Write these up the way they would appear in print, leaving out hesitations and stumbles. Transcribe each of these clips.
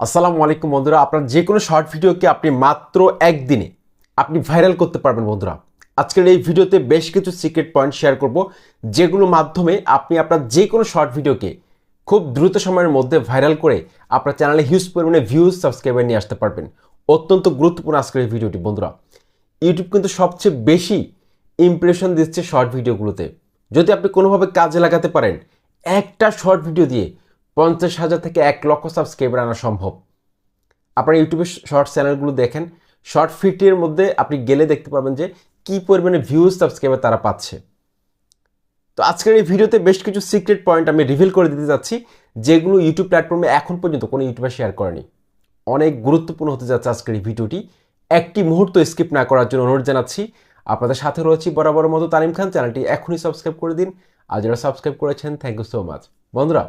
আসসালামু আলাইকুম বন্ধুরা, আপনার যে কোনো শর্ট ভিডিওকে আপনি মাত্র একদিনে আপনি ভাইরাল করতে পারবেন বন্ধুরা। আজকের এই ভিডিওতে বেশ কিছু সিক্রেট পয়েন্ট শেয়ার করব, যেগুলোর মাধ্যমে আপনি আপনার যে কোনো শর্ট ভিডিওকে খুব দ্রুত সময়ের মধ্যে ভাইরাল করে আপনার চ্যানেলে হিউজ পরিমাণে ভিউজ সাবস্ক্রাইবার নিয়ে আসতে পারবেন। অত্যন্ত গুরুত্বপূর্ণ আজকের এই ভিডিওটি বন্ধুরা। ইউটিউব কিন্তু সবচেয়ে বেশি ইমপ্রেশন দিচ্ছে শর্ট ভিডিওগুলোতে। যদি আপনি কোনোভাবে কাজে লাগাতে পারেন, একটা শর্ট ভিডিও দিয়ে 50,000 থেকে 1,00,000 সাবস্ক্রাইবার আনা সম্ভব। আপনার ইউটিউবের শর্ট চ্যানেলগুলো দেখেন, শর্ট ফিটের মধ্যে আপনি গেলে দেখতে পারবেন যে কী পরিমাণে ভিউজ সাবস্ক্রাইবার তারা পাচ্ছে। তো আজকের এই ভিডিওতে বেশ কিছু সিক্রেট পয়েন্ট আমি রিভিল করে দিতে যাচ্ছি, যেগুলো ইউটিউব প্ল্যাটফর্মে এখন পর্যন্ত কোনো ইউটিউবার শেয়ার করেনি। অনেক গুরুত্বপূর্ণ হতে যাচ্ছে আজকের এই ভিডিওটি। একটি মুহূর্ত স্কিপ না করার জন্য অনুরোধ জানাচ্ছি। আপনাদের সাথে রয়েছি বরাবর মতো তানিম খান। চ্যানেলটি এখনই সাবস্ক্রাইব করে দিন, আর যারা সাবস্ক্রাইব করেছেন থ্যাংক ইউ সো মাচ। বন্ধুরা,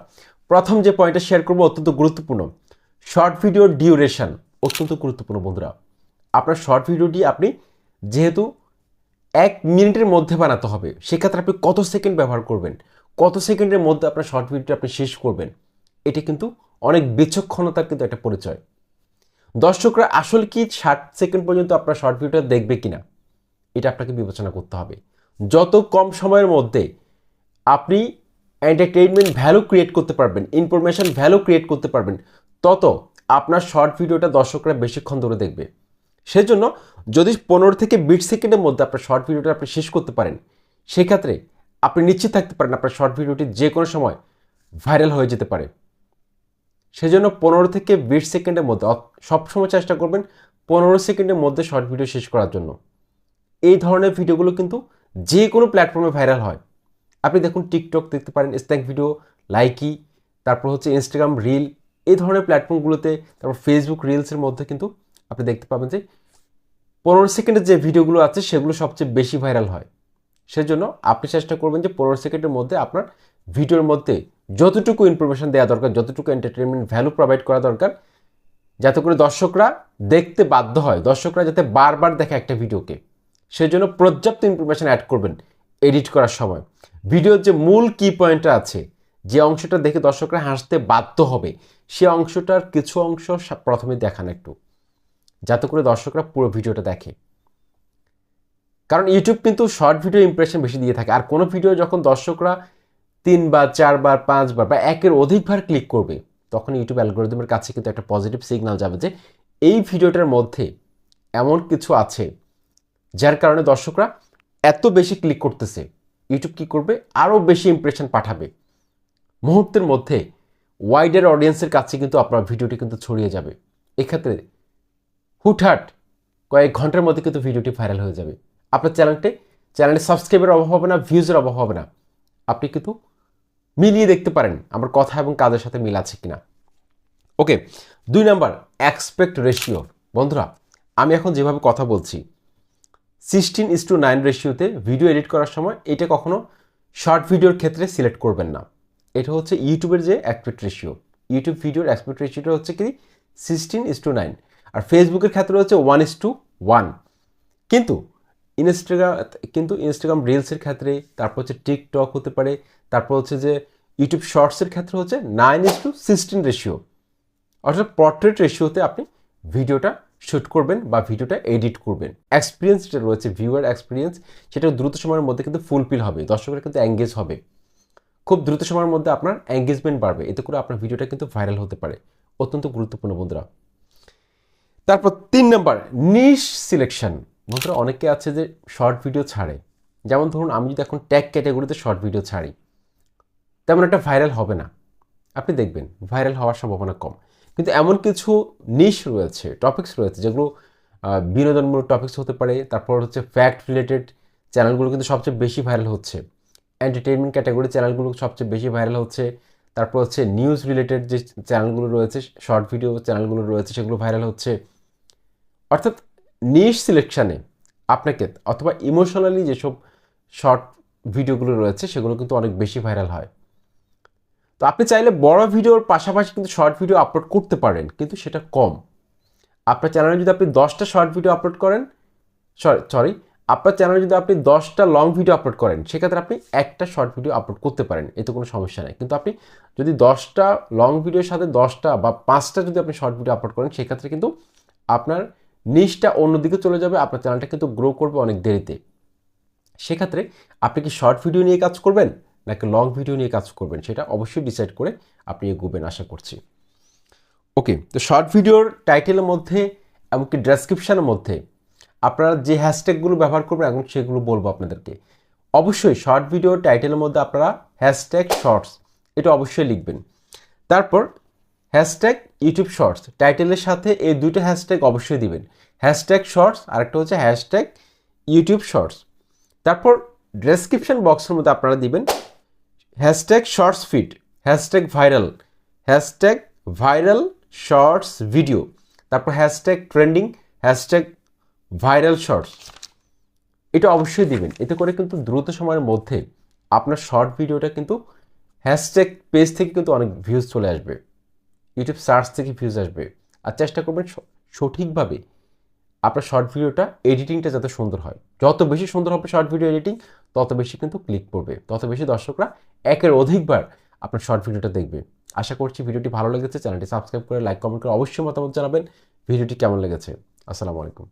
প্রথম যে পয়েন্টটা শেয়ার করবো অত্যন্ত গুরুত্বপূর্ণ। শর্ট ভিডিওর ডিউরেশন অত্যন্ত গুরুত্বপূর্ণ বন্ধুরা। আপনার শর্ট ভিডিওটি আপনি যেহেতু 1 মিনিটের মধ্যে বানাতে হবে, সেক্ষেত্রে আপনি কত সেকেন্ড ব্যবহার করবেন, কত সেকেন্ডের মধ্যে আপনার শর্ট ভিডিওটি আপনি শেষ করবেন, এটি কিন্তু অনেক বিচক্ষণতার কিন্তু একটা পরিচয়। দর্শকরা আসলে কি 60 সেকেন্ড পর্যন্ত আপনার শর্ট ভিডিওটা দেখবে কিনা, এটা আপনাকে বিবেচনা করতে হবে। যত কম সময়ের মধ্যে আপনি এন্টারটেইনমেন্ট ভ্যালু ক্রিয়েট করতে পারবেন, ইনফরমেশন ভ্যালু ক্রিয়েট করতে পারবেন, তত আপনার শর্ট ভিডিওটা দর্শকরা বেশিক্ষণ ধরে দেখবে। সেজন্য যদি 15 থেকে 20 সেকেন্ডের মধ্যে আপনার শর্ট ভিডিওটা আপনি শেষ করতে পারেন, সেক্ষেত্রে আপনি নিশ্চিত থাকতে পারেন আপনার শর্ট ভিডিওটি যে কোনো সময় ভাইরাল হয়ে যেতে পারে। সেজন্য 15 থেকে 20 সেকেন্ডের মধ্যে সবসময় চেষ্টা করবেন 15 সেকেন্ডের মধ্যে শর্ট ভিডিও শেষ করার জন্য। এই ধরনের ভিডিওগুলো কিন্তু যে কোনো প্ল্যাটফর্মে ভাইরাল হয়। আপনি দেখুন, টিকটক দেখতে পারেন, স্ন্যাক ভিডিও, লাইকি, তারপর হচ্ছে ইনস্টাগ্রাম রিল, এই ধরনের প্ল্যাটফর্মগুলোতে, তারপর ফেসবুক রিলসের মধ্যে কিন্তু আপনি দেখতে পাবেন যে 15 সেকেন্ডের যে ভিডিওগুলো আছে সেগুলো সবচেয়ে বেশি ভাইরাল হয়। সেজন্য আপনি চেষ্টা করবেন যে 15 সেকেন্ডের মধ্যে আপনার ভিডিওর মধ্যে যতটুকু ইনফরমেশন দেওয়া দরকার, যতটুকু এন্টারটেনমেন্ট ভ্যালু প্রোভাইড করা দরকার, যাতে করে দর্শকরা দেখতে বাধ্য হয়, দর্শকরা যাতে বারবার দেখে একটা ভিডিওকে। সেজন্য পর্যাপ্ত ইনফরমেশন অ্যাড করবেন এডিট করার সময়। ভিডিওর যে মূল কি পয়েন্টটা আছে, যে অংশটা দেখে দর্শকরা হাসতে বাধ্য হবে, সে অংশটার কিছু অংশ প্রথমে দেখান একটু, যাতে করে দর্শকরা পুরো ভিডিওটা দেখে। কারণ ইউটিউব কিন্তু শর্ট ভিডিও ইমপ্রেশন বেশি দিয়ে থাকে, আর কোনো ভিডিও যখন দর্শকরা 3বার 4বার 5বার বা একের অধিকবার ক্লিক করবে, তখন ইউটিউব অ্যালগোরিদমের কাছে কিন্তু একটা পজিটিভ সিগন্যাল যাবে যে এই ভিডিওটার মধ্যে এমন কিছু আছে যার কারণে দর্শকরা এত বেশি ক্লিক করতেছে। ইউটিউব কী করবে, আরও বেশি ইমপ্রেশন পাঠাবে। মুহূর্তের মধ্যে ওয়াইডার অডিয়েন্সের কাছে কিন্তু আপনার ভিডিওটি কিন্তু ছড়িয়ে যাবে। এক্ষেত্রে হুটহাট কয়েক ঘন্টার মধ্যে কিন্তু ভিডিওটি ভাইরাল হয়ে যাবে। আপনার চ্যানেলে সাবস্ক্রাইবের অভাব হবে না, ভিউজের অভাব হবে না। আপনি কিন্তু মিলিয়ে দেখতে পারেন আমার কথা এবং কাজের সাথে মিল আছে কিনা। ওকে, 2 নাম্বার, অ্যাসপেক্ট রেশিও। বন্ধুরা, আমি এখন যেভাবে কথা বলছি 16:9 রেশিওতে ভিডিও এডিট করার সময় এটা কখনো শর্ট ভিডিওর ক্ষেত্রে সিলেক্ট করবেন না। এটা হচ্ছে ইউটিউবের যে অ্যাসপেক্ট রেশিও। ইউটিউব ভিডিওর অ্যাসপেক্ট রেশিওটা হচ্ছে কি 16:9, আর ফেসবুকের ক্ষেত্রে হচ্ছে 1:1। কিন্তু ইনস্টাগ্রাম রিলসের ক্ষেত্রে, তারপর হচ্ছে টিকটক হতে পারে, তারপর হচ্ছে যে ইউটিউব শর্টসের ক্ষেত্রে হচ্ছে 9:16 রেশিও। অর্থাৎ পোর্ট্রেট রেশিওতে আপনি ভিডিওটা শ্যুট করবেন বা ভিডিওটা এডিট করবেন। এক্সপিরিয়েন্স যেটা রয়েছে, ভিউয়ার এক্সপিরিয়েন্স, সেটা দ্রুত সময়ের মধ্যে কিন্তু ফুলফিল হবে, দর্শকরা কিন্তু এঙ্গেজ হবে। খুব দ্রুত সময়ের মধ্যে আপনার এঙ্গেজমেন্ট বাড়বে, এতে করে আপনার ভিডিওটা কিন্তু ভাইরাল হতে পারে। অত্যন্ত গুরুত্বপূর্ণ বন্ধুরা। তারপর 3 নাম্বার, নিশ সিলেকশন। বন্ধুরা, অনেকে আছে যে শর্ট ভিডিও ছাড়ে, যেমন ধরুন আমি যদি এখন ট্যাগ ক্যাটাগরিতে শর্ট ভিডিও ছাড়ি, তেমন একটা ভাইরাল হবে না। আপনি দেখবেন ভাইরাল হওয়ার সম্ভাবনা কম। কিন্তু এমন কিছু নিশ রয়েছে, টপিকস রয়েছে, যেগুলো বিনোদনমূলক টপিকস হতে পারে, তারপর হচ্ছে ফ্যাক্ট রিলেটেড চ্যানেলগুলো কিন্তু সবচেয়ে বেশি ভাইরাল হচ্ছে, এন্টারটেইনমেন্ট ক্যাটাগরি চ্যানেলগুলো সবচেয়ে বেশি ভাইরাল হচ্ছে, তারপর হচ্ছে নিউজ রিলেটেড যে চ্যানেলগুলো রয়েছে, শর্ট ভিডিও চ্যানেলগুলো রয়েছে, সেগুলো ভাইরাল হচ্ছে। অর্থাৎ নিশ সিলেকশানে আপনাকে, অথবা ইমোশনালি যেসব শর্ট ভিডিওগুলো রয়েছে সেগুলো কিন্তু অনেক বেশি ভাইরাল হয়। তো আপনি চাইলে বড় ভিডিওর পাশাপাশি কিন্তু শর্ট ভিডিও আপলোড করতে পারেন, কিন্তু সেটা কম। আপনার চ্যানেলে যদি আপনি 10টা শর্ট ভিডিও আপলোড করেন, সরি আপনার চ্যানেলে যদি আপনি 10টা লং ভিডিও আপলোড করেন, সেক্ষেত্রে আপনি একটা শর্ট ভিডিও আপলোড করতে পারেন, এতে কোনো সমস্যা নেই। কিন্তু আপনি যদি 10টা লং ভিডিওর সাথে 10টা বা 5টা যদি আপনি শর্ট ভিডিও আপলোড করেন, সেক্ষেত্রে কিন্তু আপনার নিশটা অন্যদিকে চলে যাবে, আপনার চ্যানেলটা কিন্তু গ্রো করবে অনেক দেরিতে। সেক্ষেত্রে আপনি কি শর্ট ভিডিও নিয়ে কাজ করবেন নাকি লং ভিডিও নিয়ে কাজ করবেন, সেটা অবশ্যই ডিসাইড করে আপনি এগোবেন আশা করছি। ওকে, তো শর্ট ভিডিওর টাইটেলের মধ্যে এমনকি ডেসক্রিপশানের মধ্যে আপনারা যে হ্যাশট্যাগুলো ব্যবহার করবেন এখন সেগুলো বলবো আপনাদেরকে। অবশ্যই শর্ট ভিডিওর টাইটেলের মধ্যে আপনারা হ্যাশট্যাগ শর্টস এটা অবশ্যই লিখবেন। তারপর হ্যাশট্যাগ ইউটিউব শর্টস টাইটেলের সাথে এই দুইটা হ্যাশট্যাগ অবশ্যই দিবেন, হ্যাশট্যাগ শর্টস আর একটা হচ্ছে হ্যাশট্যাগ ইউটিউব শর্টস। তারপর ডেসক্রিপশন বক্সের মধ্যে আপনারা দিবেন hashtag shorts feed, hashtag viral shorts video, তারপর hashtag trending, hashtag viral shorts. এটা অবশ্যই দিবেন, এতে করে কিন্তু দ্রুত সময়ের মধ্যে আপনার শর্ট ভিডিওটা কিন্তু হ্যাশট্যাগ পেজ থেকে কিন্তু অনেক ভিউজ চলে আসবে, ইউটিউব সার্চ থেকে ভিউজ আসবে। আর চেষ্টা করবেন সঠিকভাবে আপনার শর্ট ভিডিওটা এডিটিংটা যাতে সুন্দর হয়। যত বেশি সুন্দর হবে শর্ট ভিডিও এডিটিং, তত বেশি কিন্তু ক্লিক পড়বে, তত বেশি দর্শকরা একের অধিকবার আপনার শর্ট ভিডিওটা দেখবে। আশা করছি ভিডিওটি ভালো লেগেছে, চ্যানেলটি সাবস্ক্রাইব করে লাইক কমেন্ট করে অবশ্যই মতামত জানাবেন ভিডিওটি কেমন লেগেছে। আসসালামু আলাইকুম।